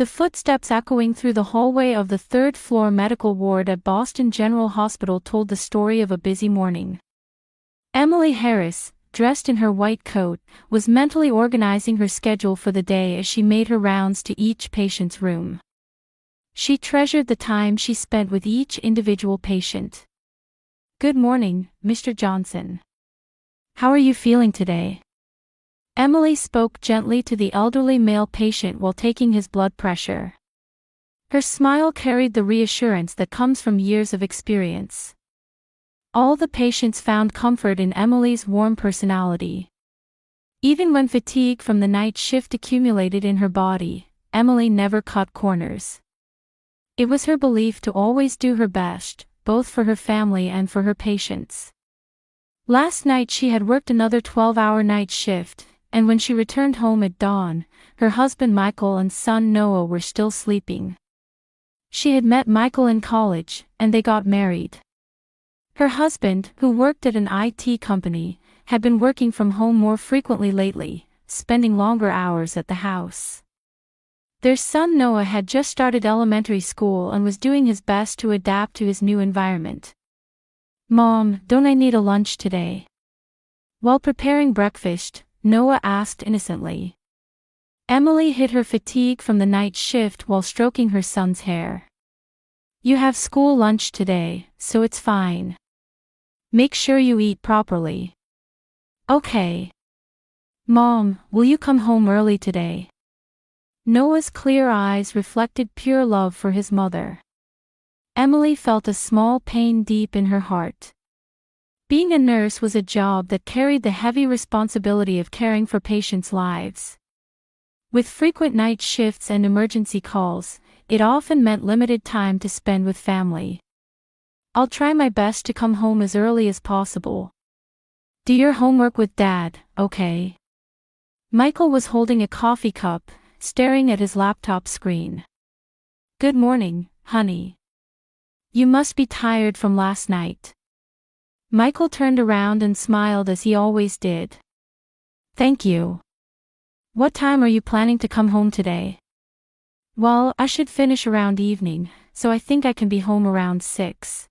The footsteps echoing through the hallway of the third-floor medical ward at Boston General Hospital told the story of a busy morning. Emily Harris, dressed in her white coat, was mentally organizing her schedule for the day as she made her rounds to each patient's room. She treasured the time she spent with each individual patient. "Good morning, Mr. Johnson. How are you feeling today?" Emily spoke gently to the elderly male patient while taking his blood pressure. Her smile carried the reassurance that comes from years of experience. All the patients found comfort in Emily's warm personality. Even when fatigue from the night shift accumulated in her body, Emily never cut corners. It was her belief to always do her best, both for her family and for her patients. Last night she had worked another 12-hour night shift, and when she returned home at dawn, her husband Michael and son Noah were still sleeping. She had met Michael in college, and they got married. Her husband, who worked at an IT company, had been working from home more frequently lately, spending longer hours at the house. Their son Noah had just started elementary school and was doing his best to adapt to his new environment. "Mom, don't I need a lunch today?" While preparing breakfast, Noah asked innocently. Emily hid her fatigue from the night shift while stroking her son's hair. "You have school lunch today, so it's fine. Make sure you eat properly." "Okay." "Mom, will you come home early today?" Noah's clear eyes reflected pure love for his mother. Emily felt a small pain deep in her heart. Being a nurse was a job that carried the heavy responsibility of caring for patients' lives. With frequent night shifts and emergency calls, it often meant limited time to spend with family. "I'll try my best to come home as early as possible. Do your homework with Dad, okay?" Michael was holding a coffee cup, staring at his laptop screen. "Good morning, honey. You must be tired from last night." Michael turned around and smiled as he always did. "Thank you. What time are you planning to come home today?" "Well, I should finish around evening, so I think I can be home around 6.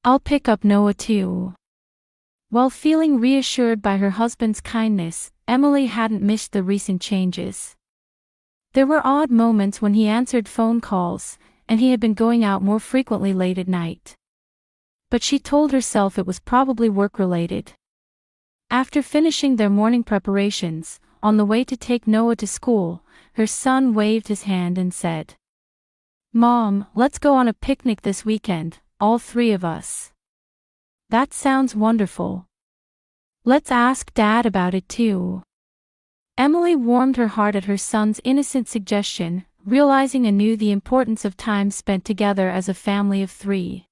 I'll pick up Noah too." While feeling reassured by her husband's kindness, Emily hadn't missed the recent changes. There were odd moments when he answered phone calls, and he had been going out more frequently late at night. But she told herself it was probably work-related. After finishing their morning preparations, on the way to take Noah to school, her son waved his hand and said, "Mom, let's go on a picnic this weekend, all 3 of us." "That sounds wonderful. Let's ask Dad about it too." Emily warmed her heart at her son's innocent suggestion, realizing anew the importance of time spent together as a family of 3.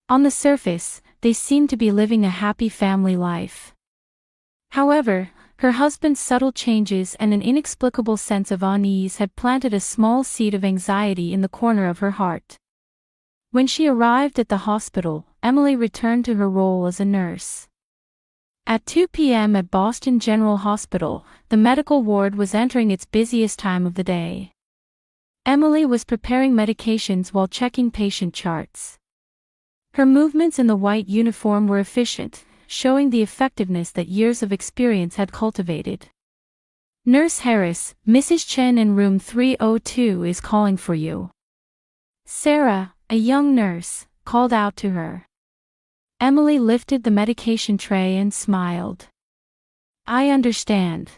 On the surface, they seemed to be living a happy family life. However, her husband's subtle changes and an inexplicable sense of unease had planted a small seed of anxiety in the corner of her heart. When she arrived at the hospital, Emily returned to her role as a nurse. At 2 p.m. at Boston General Hospital, the medical ward was entering its busiest time of the day. Emily was preparing medications while checking patient charts. Her movements in the white uniform were efficient, showing the effectiveness that years of experience had cultivated. "Nurse Harris, Mrs. Chen in room 302 is calling for you." Sarah, a young nurse, called out to her. Emily lifted the medication tray and smiled. "I understand.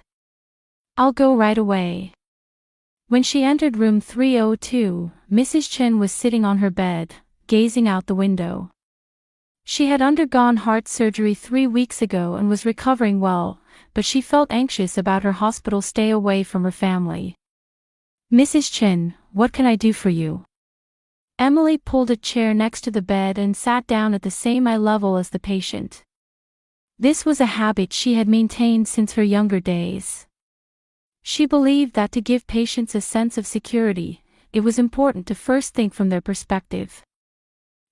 I'll go right away." When she entered room 302, Mrs. Chen was sitting on her bed, gazing out the window. She had undergone heart surgery 3 weeks ago and was recovering well, but she felt anxious about her hospital stay away from her family. "Mrs. Chen, what can I do for you?" Emily pulled a chair next to the bed and sat down at the same eye level as the patient. This was a habit she had maintained since her younger days. She believed that to give patients a sense of security, it was important to first think from their perspective.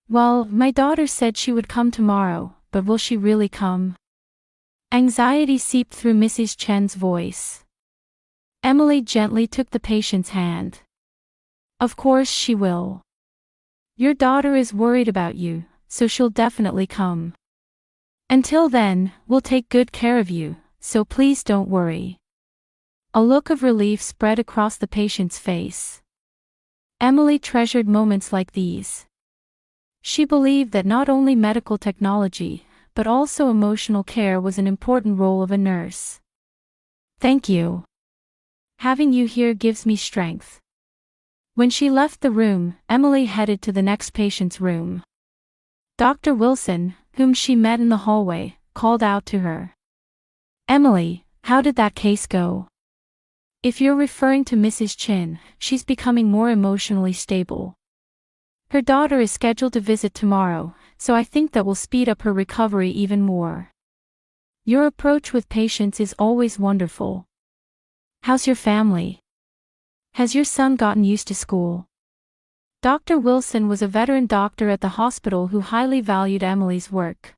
"Well, my daughter said she would come tomorrow, but will she really come?" Anxiety seeped through Mrs. Chen's voice. Emily gently took the patient's hand. Of course she will. Your daughter is worried about you, so she'll definitely come. Until then, we'll take good care of you, so please don't worry. A look of relief spread across the patient's face. Emily treasured moments like these. She believed that not only medical technology, but also emotional care was an important role of a nurse. Thank you. Having you here gives me strength. When she left the room, Emily headed to the next patient's room. Dr. Wilson, whom she met in the hallway, called out to her. Emily, how did that case go? If you're referring to Mrs. Chin, she's becoming more emotionally stable. Her daughter is scheduled to visit tomorrow, so I think that will speed up her recovery even more. Your approach with patients is always wonderful. How's your family? Has your son gotten used to school? Dr. Wilson was a veteran doctor at the hospital who highly valued Emily's work.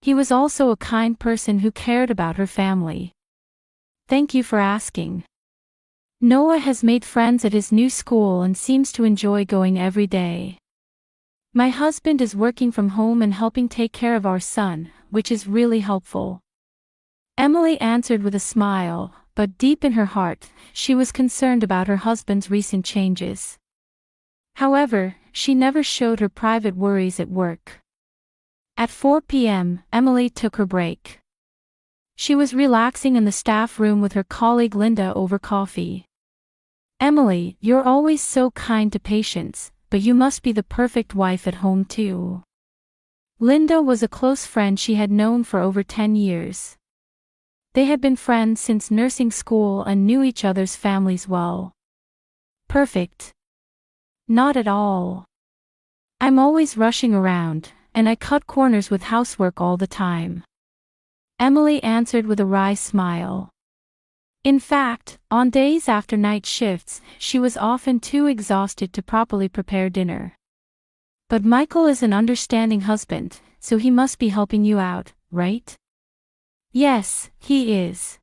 He was also a kind person who cared about her family. Thank you for asking. Noah has made friends at his new school and seems to enjoy going every day. My husband is working from home and helping take care of our son, which is really helpful. Emily answered with a smile, but deep in her heart, she was concerned about her husband's recent changes. However, she never showed her private worries at work. At 4 p.m., Emily took her break. She was relaxing in the staff room with her colleague Linda over coffee. Emily, you're always so kind to patients, but you must be the perfect wife at home too. Linda was a close friend she had known for over 10 years. They had been friends since nursing school and knew each other's families well. Perfect. Not at all. I'm always rushing around, and I cut corners with housework all the time. Emily answered with a wry smile. In fact, on days after night shifts, she was often too exhausted to properly prepare dinner. But Michael is an understanding husband, so he must be helping you out, right? Yes, he is.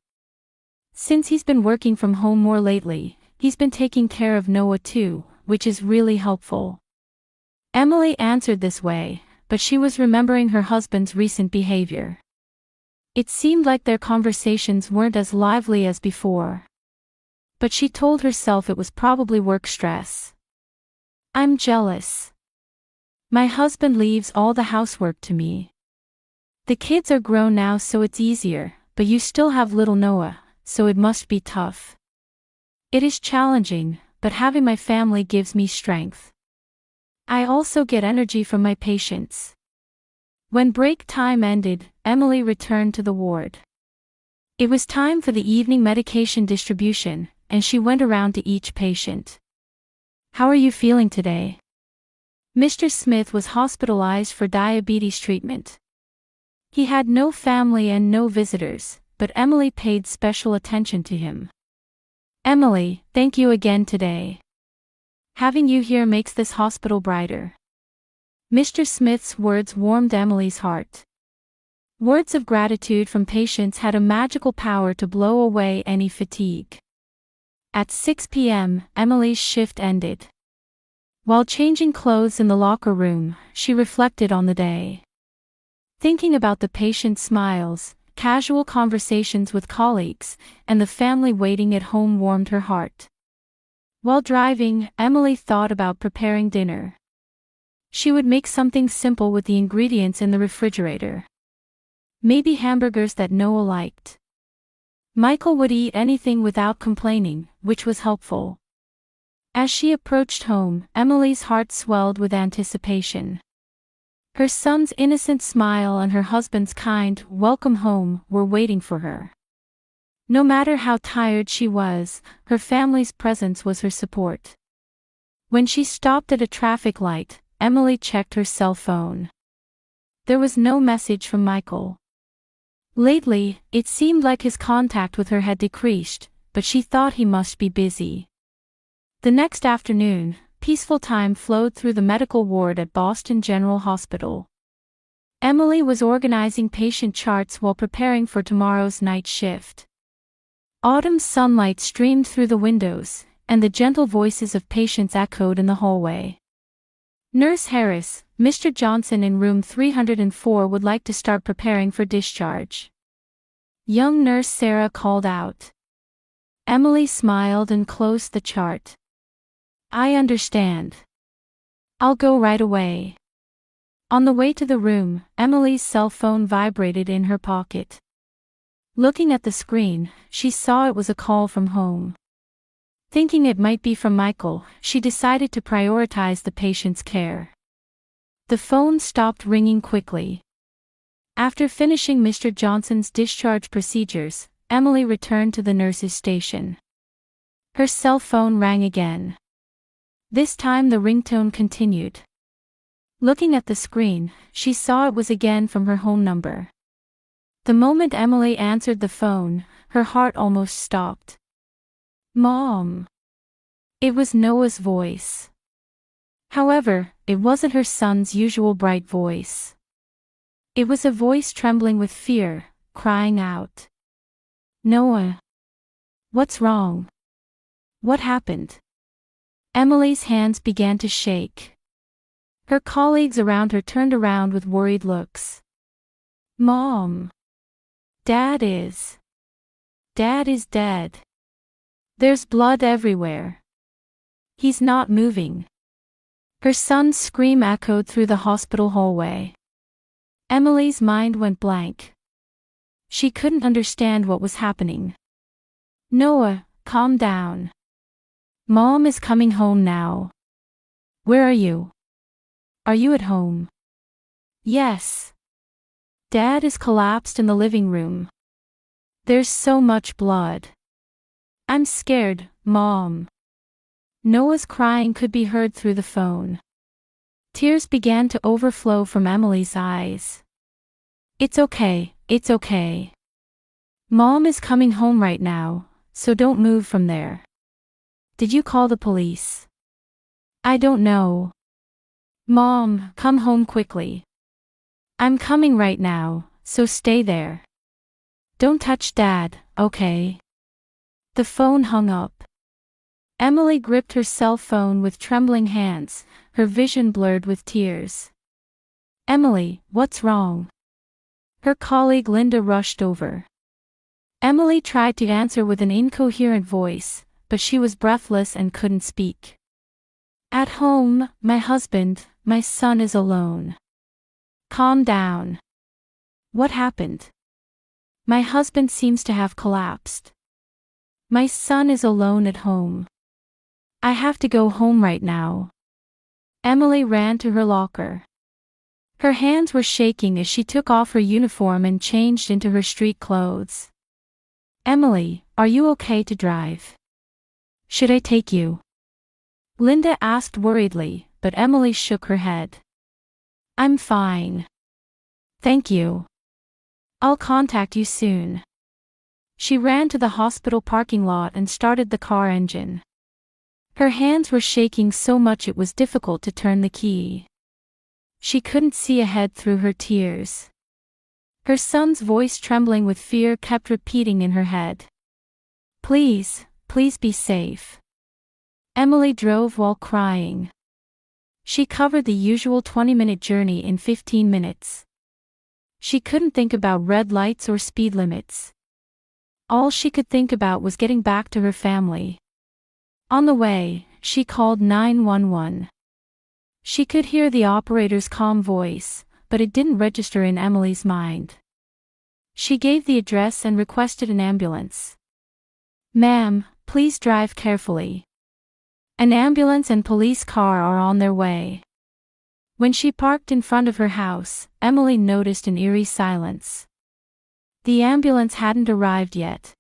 Since he's been working from home more lately, he's been taking care of Noah too, which is really helpful. Emily answered this way, but she was remembering her husband's recent behavior. It seemed like their conversations weren't as lively as before. But she told herself it was probably work stress. I'm jealous. My husband leaves all the housework to me. The kids are grown now so it's easier, but you still have little Noah, so it must be tough. It is challenging, but having my family gives me strength. I also get energy from my patients. When break time ended, Emily returned to the ward. It was time for the evening medication distribution, and she went around to each patient. How are you feeling today? Mr. Smith was hospitalized for diabetes treatment. He had no family and no visitors, but Emily paid special attention to him. Emily, thank you again today. Having you here makes this hospital brighter. Mr. Smith's words warmed Emily's heart. Words of gratitude from patients had a magical power to blow away any fatigue. At 6 p.m., Emily's shift ended. While changing clothes in the locker room, she reflected on the day. Thinking about the patient's smiles, casual conversations with colleagues, and the family waiting at home warmed her heart. While driving, Emily thought about preparing dinner. She would make something simple with the ingredients in the refrigerator. Maybe hamburgers that Noah liked. Michael would eat anything without complaining, which was helpful. As she approached home, Emily's heart swelled with anticipation. Her son's innocent smile and her husband's kind welcome home were waiting for her. No matter how tired she was, her family's presence was her support. When she stopped at a traffic light, Emily checked her cell phone. There was no message from Michael. Lately, it seemed like his contact with her had decreased, but she thought he must be busy. The next afternoon, peaceful time flowed through the medical ward at Boston General Hospital. Emily was organizing patient charts while preparing for tomorrow's night shift. Autumn sunlight streamed through the windows, and the gentle voices of patients echoed in the hallway. "Nurse Harris, Mr. Johnson in room 304 would like to start preparing for discharge." Young Nurse Sarah called out. Emily smiled and closed the chart. "I understand. I'll go right away." On the way to the room, Emily's cell phone vibrated in her pocket. Looking at the screen, she saw it was a call from home. Thinking it might be from Michael, she decided to prioritize the patient's care. The phone stopped ringing quickly. After finishing Mr. Johnson's discharge procedures, Emily returned to the nurse's station. Her cell phone rang again. This time the ringtone continued. Looking at the screen, she saw it was again from her home number. The moment Emily answered the phone, her heart almost stopped. "Mom." It was Noah's voice. However, it wasn't her son's usual bright voice. It was a voice trembling with fear, crying out. "Noah. What's wrong? What happened?" Emily's hands began to shake. Her colleagues around her turned around with worried looks. "Mom. Dad is dead. There's blood everywhere. He's not moving." Her son's scream echoed through the hospital hallway. Emily's mind went blank. She couldn't understand what was happening. "Noah, calm down. Mom is coming home now. Where are you? Are you at home?" "Yes. Dad is collapsed in the living room. There's so much blood. I'm scared, Mom." Noah's crying could be heard through the phone. Tears began to overflow from Emily's eyes. It's okay. Mom is coming home right now, so don't move from there." "Did you call the police?" "I don't know." "Mom, come home quickly." "I'm coming right now, so stay there. Don't touch Dad, okay?" The phone hung up. Emily gripped her cell phone with trembling hands, her vision blurred with tears. "Emily, what's wrong?" Her colleague Linda rushed over. Emily tried to answer with an incoherent voice, but she was breathless and couldn't speak. "At home, my husband, my son is alone." "Calm down. What happened?" "My husband seems to have collapsed. My son is alone at home. I have to go home right now." Emily ran to her locker. Her hands were shaking as she took off her uniform and changed into her street clothes. "Emily, are you okay to drive? Should I take you?" Linda asked worriedly, but Emily shook her head. "I'm fine. Thank you. I'll contact you soon." She ran to the hospital parking lot and started the car engine. Her hands were shaking so much it was difficult to turn the key. She couldn't see ahead through her tears. Her son's voice, trembling with fear, kept repeating in her head. Please be safe." Emily drove while crying. She covered the usual 20-minute journey in 15 minutes. She couldn't think about red lights or speed limits. All she could think about was getting back to her family. On the way, she called 911. She could hear the operator's calm voice, but it didn't register in Emily's mind. She gave the address and requested an ambulance. "Ma'am, please drive carefully. An ambulance and police car are on their way." When she parked in front of her house, Emily noticed an eerie silence. The ambulance hadn't arrived yet.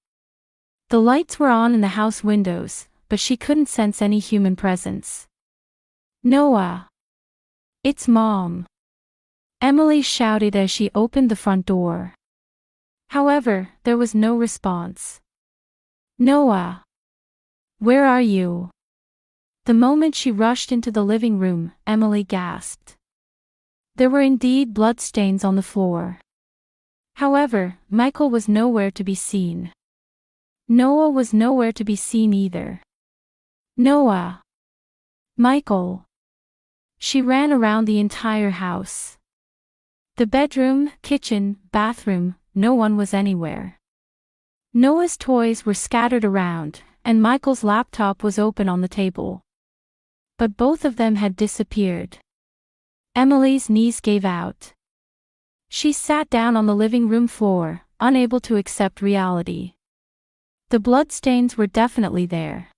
The lights were on in the house windows, but she couldn't sense any human presence. "Noah! It's Mom!" Emily shouted as she opened the front door. However, there was no response. "Noah! Where are you?" The moment she rushed into the living room, Emily gasped. There were indeed bloodstains on the floor. However, Michael was nowhere to be seen. Noah was nowhere to be seen either. Noah! Michael! She ran around the entire house. The bedroom, kitchen, bathroom, no one was anywhere. Noah's toys were scattered around, and Michael's laptop was open on the table. But both of them had disappeared. Emily's knees gave out. She sat down on the living room floor, unable to accept reality. The bloodstains were definitely there.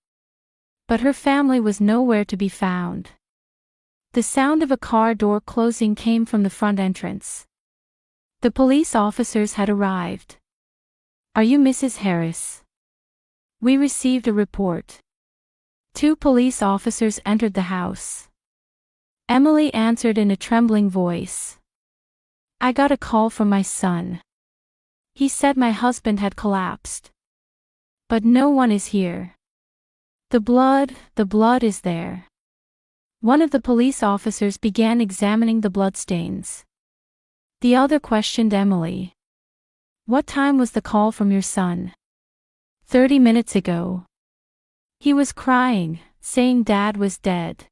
But her family was nowhere to be found. The sound of a car door closing came from the front entrance. The police officers had arrived. "Are you Mrs. Harris?" "We received a report." Two police officers entered the house. Emily answered in a trembling voice. "I got a call from my son. He said my husband had collapsed. But no one is here. The blood is there." One of the police officers began examining the bloodstains. The other questioned Emily. "What time was the call from your son?" 30 minutes ago. He was crying, saying Dad was dead.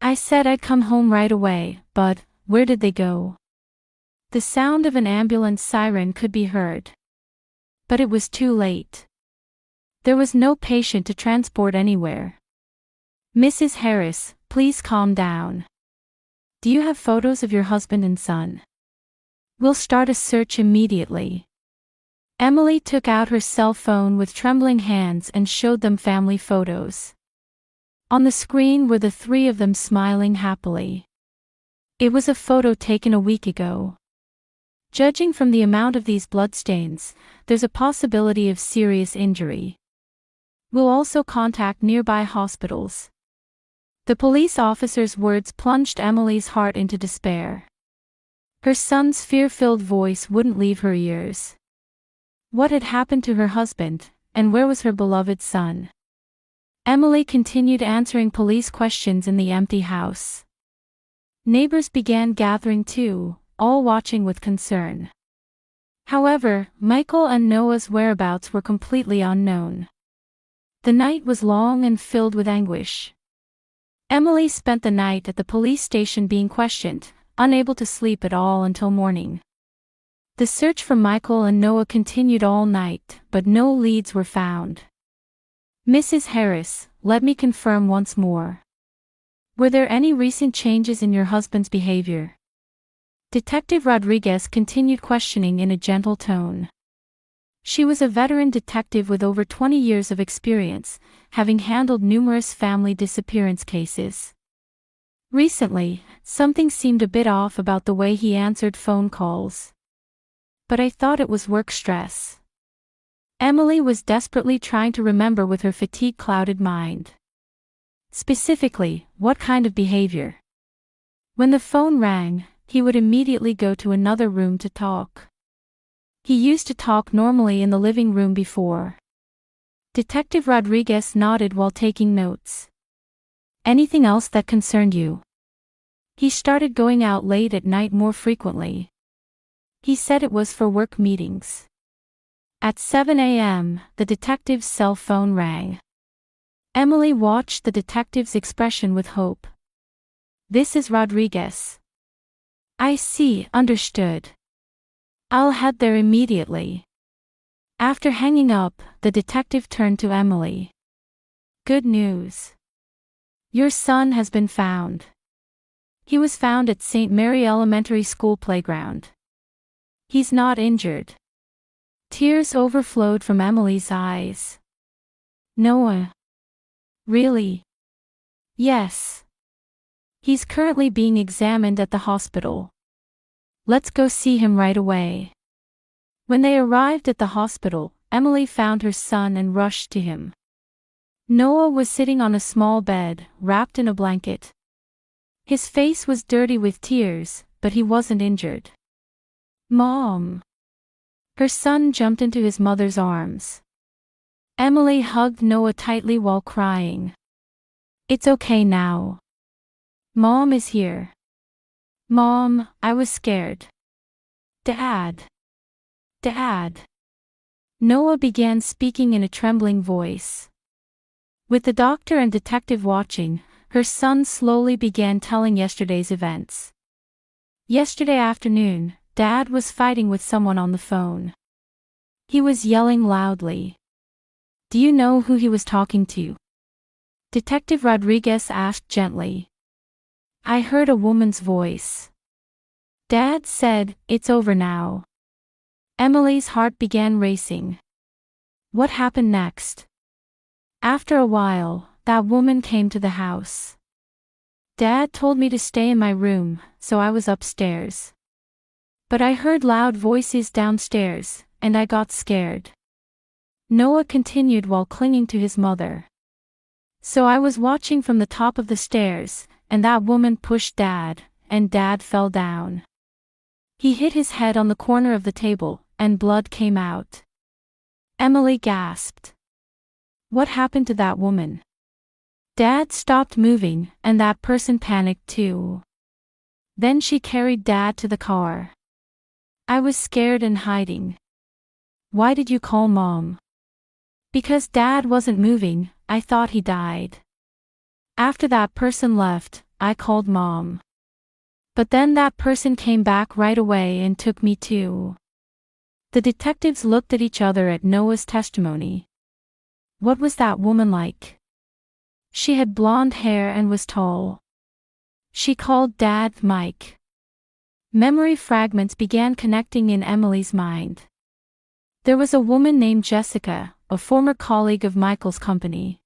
I said I'd come home right away, but where did they go?" The sound of an ambulance siren could be heard. But it was too late. There was no patient to transport anywhere. "Mrs. Harris, please calm down. Do you have photos of your husband and son? We'll start a search immediately." Emily took out her cell phone with trembling hands and showed them family photos. On the screen were the three of them smiling happily. It was a photo taken a week ago. Judging from the amount of these bloodstains, there's a possibility of serious injury. We'll also contact nearby hospitals. The police officer's words plunged Emily's heart into despair. Her son's fear-filled voice wouldn't leave her ears. What had happened to her husband, and where was her beloved son? Emily continued answering police questions in the empty house. Neighbors began gathering too, all watching with concern. However, Michael and Noah's whereabouts were completely unknown. The night was long and filled with anguish. Emily spent the night at the police station being questioned, unable to sleep at all until morning. The search for Michael and Noah continued all night, but no leads were found. "Mrs. Harris, let me confirm once more. Were there any recent changes in your husband's behavior?" Detective Rodriguez continued questioning in a gentle tone. She was a veteran detective with over 20 years of experience, having handled numerous family disappearance cases. Recently, something seemed a bit off about the way he answered phone calls. But I thought it was work stress. Emily was desperately trying to remember with her fatigue-clouded mind. Specifically, what kind of behavior? When the phone rang, he would immediately go to another room to talk. He used to talk normally in the living room before. Detective Rodriguez nodded while taking notes. "Anything else that concerned you?" "He started going out late at night more frequently. He said it was for work meetings." At 7 a.m., the detective's cell phone rang. Emily watched the detective's expression with hope. "This is Rodriguez." "I see, understood. I'll head there immediately." After hanging up, the detective turned to Emily. "Good news. Your son has been found. He was found at St. Mary Elementary School playground. He's not injured." Tears overflowed from Emily's eyes. "Noah? Really?" "Yes. He's currently being examined at the hospital. Let's go see him right away." When they arrived at the hospital, Emily found her son and rushed to him. Noah was sitting on a small bed, wrapped in a blanket. His face was dirty with tears, but he wasn't injured. "Mom!" Her son jumped into his mother's arms. Emily hugged Noah tightly while crying. "It's okay now. Mom is here. Mom, I was scared. Dad. Dad." Noah began speaking in a trembling voice. With the doctor and detective watching, her son slowly began telling yesterday's events. Yesterday afternoon, Dad was fighting with someone on the phone. He was yelling loudly. Do you know who he was talking to? Detective Rodriguez asked gently. I heard a woman's voice. Dad said, it's over now. Emily's heart began racing. What happened next? After a while, that woman came to the house. Dad told me to stay in my room, so I was upstairs. But I heard loud voices downstairs, and I got scared. Noah continued while clinging to his mother. So I was watching from the top of the stairs, and that woman pushed Dad, and Dad fell down. He hit his head on the corner of the table, and blood came out. Emily gasped. What happened to that woman? Dad stopped moving, and that person panicked too. Then she carried Dad to the car. I was scared and hiding. Why did you call Mom? Because Dad wasn't moving, I thought he died. After that person left, I called Mom. But then that person came back right away and took me too. The detectives looked at each other at Noah's testimony. What was that woman like? She had blonde hair and was tall. She called Dad Mike. Memory fragments began connecting in Emily's mind. There was a woman named Jessica, a former colleague of Michael's company.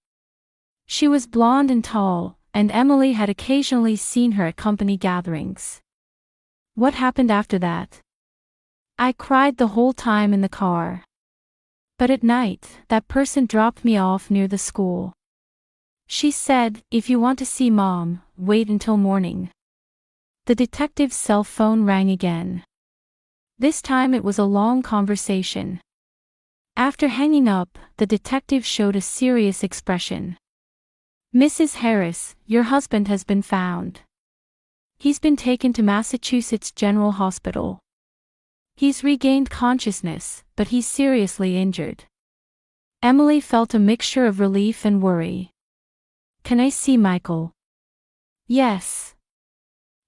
She was blonde and tall, and Emily had occasionally seen her at company gatherings. What happened after that? I cried the whole time in the car. But at night, that person dropped me off near the school. She said, if you want to see Mom, wait until morning. The detective's cell phone rang again. This time it was a long conversation. After hanging up, the detective showed a serious expression. Mrs. Harris, your husband has been found. He's been taken to Massachusetts General Hospital. He's regained consciousness, but he's seriously injured. Emily felt a mixture of relief and worry. Can I see Michael? Yes.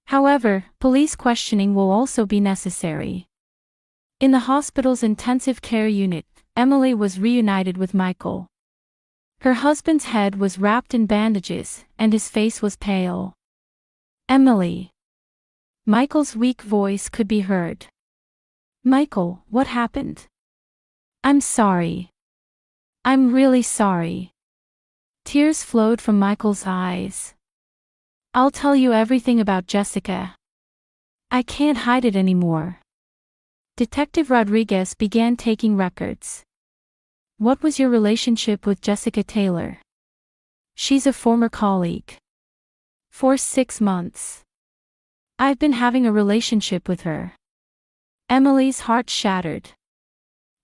However, police questioning will also be necessary. In the hospital's intensive care unit, Emily was reunited with Michael. Her husband's head was wrapped in bandages, and his face was pale. Emily. Michael's weak voice could be heard. Michael, what happened? I'm sorry. I'm really sorry. Tears flowed from Michael's eyes. I'll tell you everything about Jessica. I can't hide it anymore. Detective Rodriguez began taking records. What was your relationship with Jessica Taylor? She's a former colleague. For 6 months. I've been having a relationship with her. Emily's heart shattered.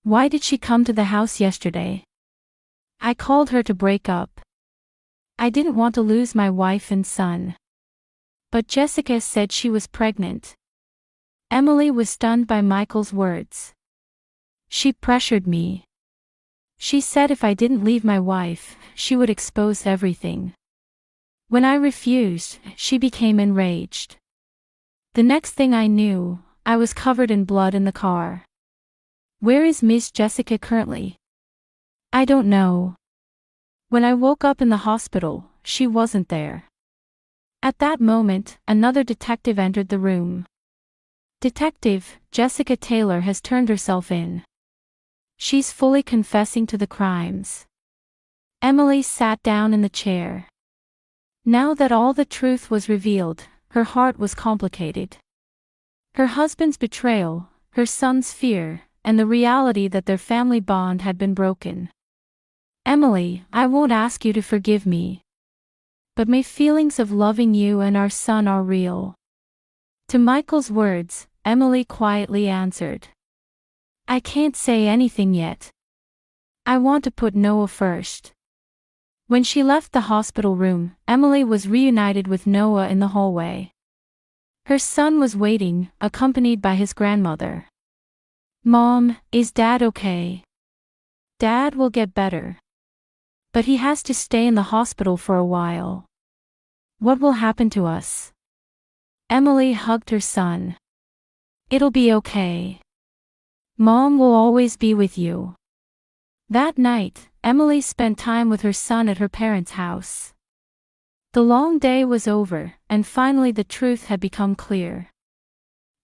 Why did she come to the house yesterday? I called her to break up. I didn't want to lose my wife and son. But Jessica said she was pregnant. Emily was stunned by Michael's words. She pressured me. She said if I didn't leave my wife, she would expose everything. When I refused, she became enraged. The next thing I knew, I was covered in blood in the car. Where is Miss Jessica currently? I don't know. When I woke up in the hospital, she wasn't there. At that moment, another detective entered the room. Detective, Jessica Taylor has turned herself in. She's fully confessing to the crimes. Emily sat down in the chair. Now that all the truth was revealed, her heart was complicated. Her husband's betrayal, her son's fear, and the reality that their family bond had been broken. Emily, I won't ask you to forgive me. But my feelings of loving you and our son are real. To Michael's words, Emily quietly answered. I can't say anything yet. I want to put Noah first. When she left the hospital room, Emily was reunited with Noah in the hallway. Her son was waiting, accompanied by his grandmother. Mom, is Dad okay? Dad will get better. But he has to stay in the hospital for a while. What will happen to us? Emily hugged her son. It'll be okay. Mom will always be with you. That night, Emily spent time with her son at her parents' house. The long day was over, and finally the truth had become clear.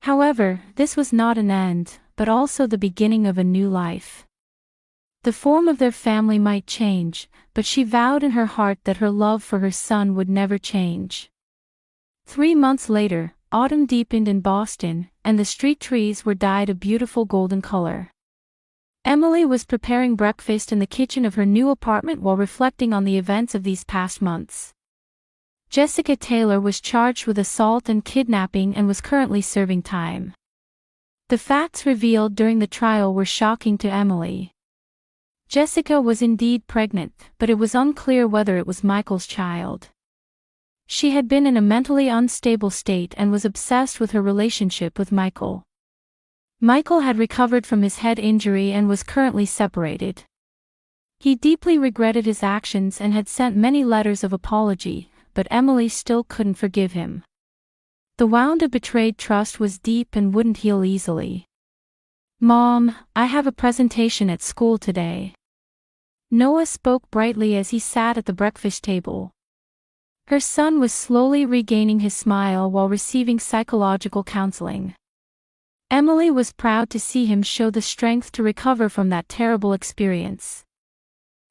However, this was not an end, but also the beginning of a new life. The form of their family might change, but she vowed in her heart that her love for her son would never change. 3 months later, autumn deepened in Boston, and the street trees were dyed a beautiful golden color. Emily was preparing breakfast in the kitchen of her new apartment while reflecting on the events of these past months. Jessica Taylor was charged with assault and kidnapping and was currently serving time. The facts revealed during the trial were shocking to Emily. Jessica was indeed pregnant, but it was unclear whether it was Michael's child. She had been in a mentally unstable state and was obsessed with her relationship with Michael. Michael had recovered from his head injury and was currently separated. He deeply regretted his actions and had sent many letters of apology, but Emily still couldn't forgive him. The wound of betrayed trust was deep and wouldn't heal easily. Mom, I have a presentation at school today. Noah spoke brightly as he sat at the breakfast table. Her son was slowly regaining his smile while receiving psychological counseling. Emily was proud to see him show the strength to recover from that terrible experience.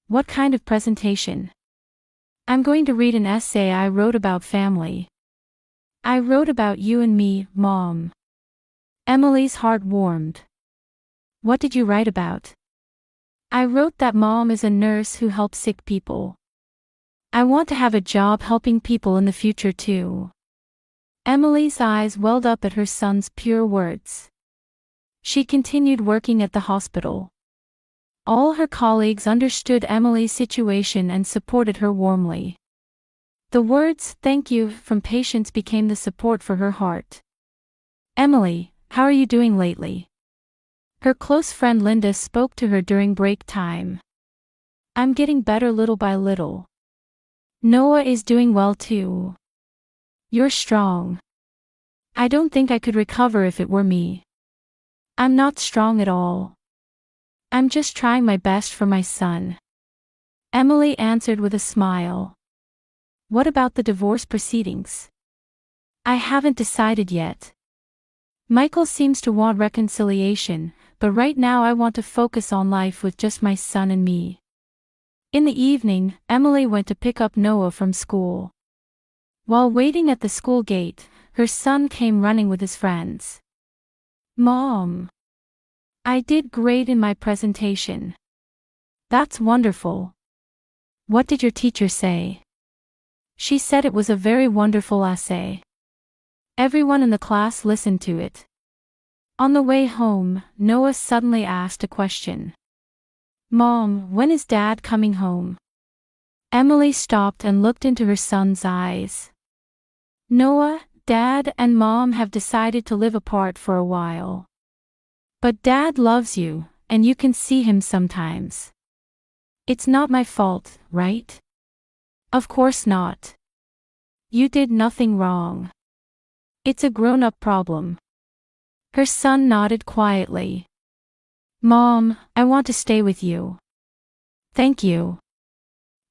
What kind of presentation? I'm going to read an essay I wrote about family. I wrote about you and me, Mom. Emily's heart warmed. What did you write about? I wrote that Mom is a nurse who helps sick people. I want to have a job helping people in the future too. Emily's eyes welled up at her son's pure words. She continued working at the hospital. All her colleagues understood Emily's situation and supported her warmly. The words, "thank you," from patients became the support for her heart. Emily, how are you doing lately? Her close friend Linda spoke to her during break time. I'm getting better little by little. Noah is doing well too. You're strong. I don't think I could recover if it were me. I'm not strong at all. I'm just trying my best for my son. Emily answered with a smile. What about the divorce proceedings? I haven't decided yet. Michael seems to want reconciliation, but right now I want to focus on life with just my son and me. In the evening, Emily went to pick up Noah from school. While waiting at the school gate, her son came running with his friends. Mom! I did great in my presentation. That's wonderful. What did your teacher say? She said it was a very wonderful essay. Everyone in the class listened to it. On the way home, Noah suddenly asked a question. Mom, when is Dad coming home? Emily stopped and looked into her son's eyes. Noah, Dad and Mom have decided to live apart for a while. But Dad loves you, and you can see him sometimes. It's not my fault, right? Of course not. You did nothing wrong. It's a grown-up problem. Her son nodded quietly. Mom, I want to stay with you. Thank you.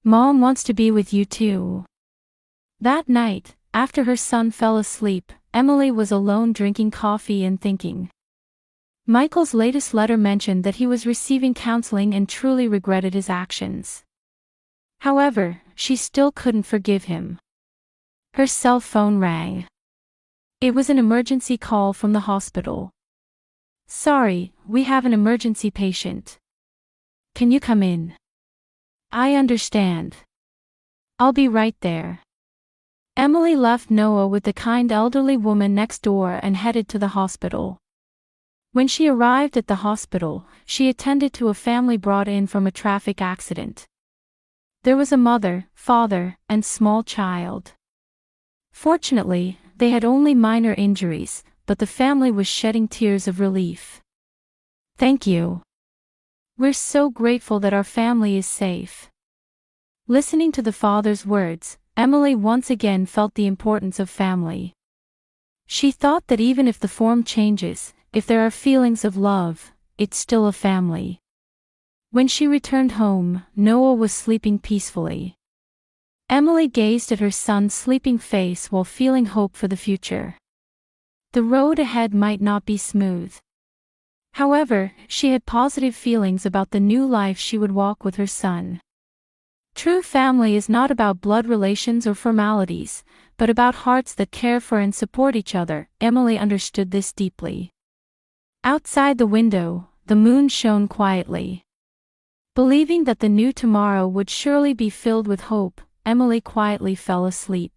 Mom wants to be with you too. That night, after her son fell asleep, Emily was alone drinking coffee and thinking. Michael's latest letter mentioned that he was receiving counseling and truly regretted his actions. However, she still couldn't forgive him. Her cell phone rang. It was an emergency call from the hospital. Sorry, we have an emergency patient. Can you come in? I understand. I'll be right there. Emily left Noah with the kind elderly woman next door and headed to the hospital. When she arrived at the hospital, she attended to a family brought in from a traffic accident. There was a mother, father, and small child. Fortunately, they had only minor injuries, but the family was shedding tears of relief. Thank you. We're so grateful that our family is safe. Listening to the father's words, Emily once again felt the importance of family. She thought that even if the form changes, if there are feelings of love, it's still a family. When she returned home, Noah was sleeping peacefully. Emily gazed at her son's sleeping face while feeling hope for the future. The road ahead might not be smooth. However, she had positive feelings about the new life she would walk with her son. True family is not about blood relations or formalities, but about hearts that care for and support each other. Emily understood this deeply. Outside the window, the moon shone quietly. Believing that the new tomorrow would surely be filled with hope, Emily quietly fell asleep.